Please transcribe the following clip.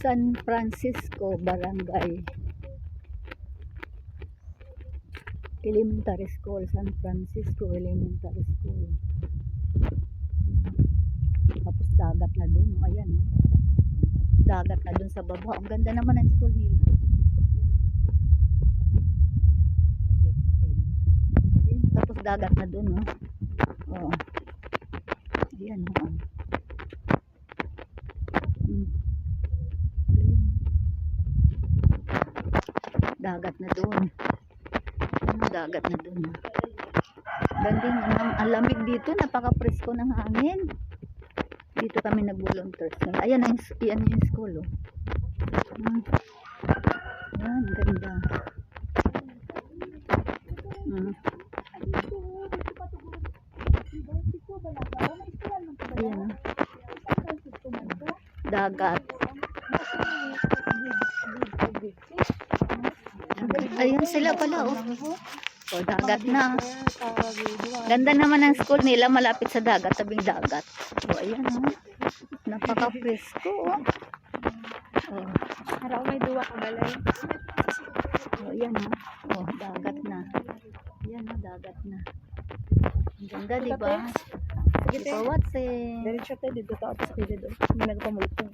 San Francisco Barangay Elementary School. San Francisco Elementary School. Tapos dagat na dun. Ayan, oh. Tapos dagat na dun sa baba. Ang ganda naman ng school nila. Ayan, tapos dagat na dun, oh. Oh. Ayan, oh. Dagat na dun. Dagat na dun. Ganding, ang lamig dito. Napaka-presko ng hangin. Dito kami nag-volunteers. Ayan yung school, oh. Ayan, ganda. Ayan, dagat. Ayun sila pala, oh. So, dagat na. Ganda naman ang school nila, malapit sa dagat, tabing dagat. So, ayan, oh. Napaka-presko, oh. Oh. Harap may duwa ka balay. Oh, ayan, oh. Oh, dagat na. Ayan, oh, dagat na. Ang ganda, diba? Sige, for watching. Diretso tayo dito sa kilid. May nagpamultong.